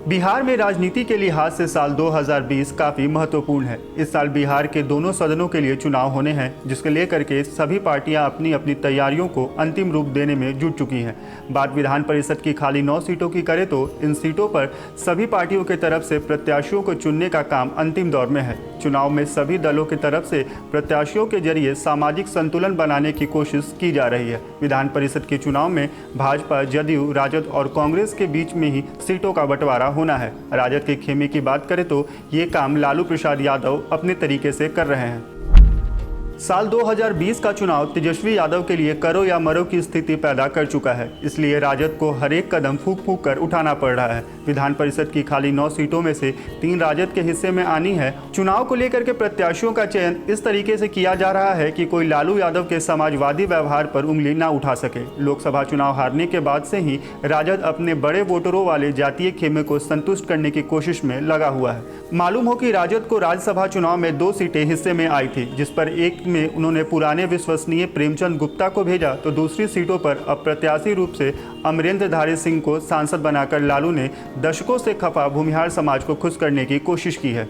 बिहार में राजनीति के लिहाज से साल 2020 काफ़ी महत्वपूर्ण है। इस साल बिहार के दोनों सदनों के लिए चुनाव होने हैं, जिसके लेकर के सभी पार्टियां अपनी अपनी तैयारियों को अंतिम रूप देने में जुट चुकी हैं। बात विधान परिषद की खाली 9 सीटों की करें तो इन सीटों पर सभी पार्टियों की तरफ से प्रत्याशियों को चुनने का काम अंतिम दौर में है। चुनाव में सभी दलों की तरफ से प्रत्याशियों के जरिए सामाजिक संतुलन बनाने की कोशिश की जा रही है। विधान परिषद के चुनाव में भाजपा, जदयू, राजद और कांग्रेस के बीच में ही सीटों का बंटवारा होना है। राजद के खेमे की बात करें तो ये काम लालू प्रसाद यादव अपने तरीके से कर रहे हैं। साल 2020 का चुनाव तेजस्वी यादव के लिए करो या मरो की स्थिति पैदा कर चुका है, इसलिए राजद को हर एक कदम फूंक फूंक कर उठाना पड़ रहा है। विधान परिषद की खाली 9 सीटों में से 3 राजद के हिस्से में आनी है। चुनाव को लेकर के प्रत्याशियों का चयन इस तरीके से किया जा रहा है कि कोई लालू यादव के समाजवादी व्यवहार पर उंगली ना उठा सके। लोकसभा चुनाव हारने के बाद से ही राजद अपने बड़े वोटरों वाले जातीय खेमे को संतुष्ट करने की कोशिश में लगा हुआ है। मालूम हो कि राजद को राज्यसभा चुनाव में 2 सीटें हिस्से में आई थी, जिस पर एक में उन्होंने पुराने विश्वसनीय प्रेमचंद गुप्ता को भेजा, तो दूसरी सीटों पर अप्रत्याशी रूप से अमरेंद्रधारी सिंह को सांसद बनाकर लालू ने दशकों से खफा भूमिहार समाज को खुश करने की कोशिश की है।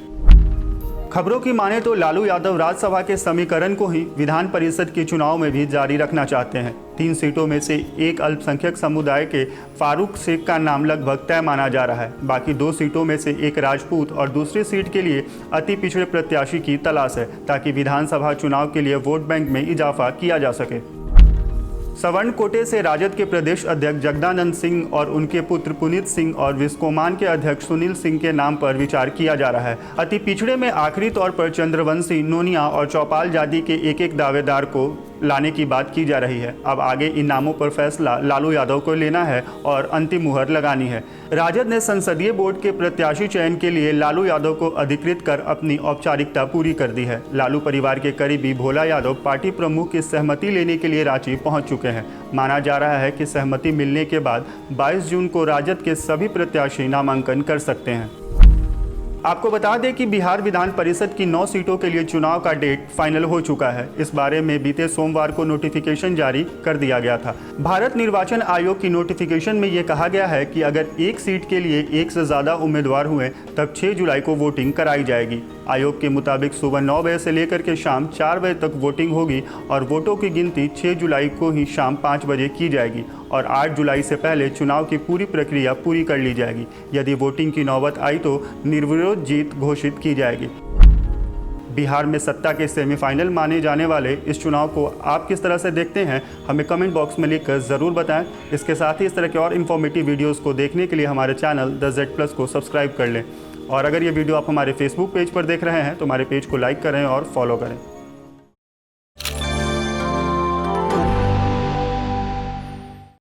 खबरों की माने तो लालू यादव राज्यसभा के समीकरण को ही विधान परिषद के चुनाव में भी जारी रखना चाहते हैं। 3 सीटों में से एक अल्पसंख्यक समुदाय के फारूक शेख का नाम लगभग तय माना जा रहा है। बाकी 2 सीटों में से एक राजपूत और दूसरी सीट के लिए अति पिछड़े प्रत्याशी की तलाश है, ताकि विधानसभा चुनाव के लिए वोट बैंक में इजाफा किया जा सके। सवर्ण कोटे से राजद के प्रदेश अध्यक्ष जगदानंद सिंह और उनके पुत्र पुनीत सिंह और विस्कोमान के अध्यक्ष सुनील सिंह के नाम पर विचार किया जा रहा है। अति पिछड़े में आखिरी तौर पर चंद्रवंशी, नोनिया और चौपाल जाति के एक दावेदार को लाने की बात की जा रही है। अब आगे इन नामों पर फैसला लालू यादव को लेना है और अंतिम मुहर लगानी है। राजद ने संसदीय बोर्ड के प्रत्याशी चयन के लिए लालू यादव को अधिकृत कर अपनी औपचारिकता पूरी कर दी है। लालू परिवार के करीबी भोला यादव पार्टी प्रमुख की सहमति लेने के लिए रांची पहुंच चुके हैं। माना जा रहा है कि सहमति मिलने के बाद 22 जून को राजद के सभी प्रत्याशी नामांकन कर सकते हैं। आपको बता दें कि बिहार विधान परिषद की 9 सीटों के लिए चुनाव का डेट फाइनल हो चुका है। इस बारे में बीते सोमवार को नोटिफिकेशन जारी कर दिया गया था। भारत निर्वाचन आयोग की नोटिफिकेशन में ये कहा गया है कि अगर एक सीट के लिए 1 से ज़्यादा उम्मीदवार हुए तब 6 जुलाई को वोटिंग कराई जाएगी। आयोग के मुताबिक सुबह 9 बजे से लेकर के शाम 4 बजे तक वोटिंग होगी और वोटों की गिनती 6 जुलाई को ही शाम 5 बजे की जाएगी और 8 जुलाई से पहले चुनाव की पूरी प्रक्रिया पूरी कर ली जाएगी। यदि वोटिंग की नौबत आई तो निर्विरोध जीत घोषित की जाएगी। बिहार में सत्ता के सेमीफाइनल माने जाने वाले इस चुनाव को आप किस तरह से देखते हैं, हमें कमेंट बॉक्स में लिखकर ज़रूर बताएं। इसके साथ ही इस तरह के और इन्फॉर्मेटिव वीडियोस को देखने के लिए हमारे चैनल द Z+ को सब्सक्राइब कर लें। और अगर ये वीडियो आप हमारे फेसबुक पेज पर देख रहे हैं तो हमारे पेज को लाइक करें और फॉलो करें।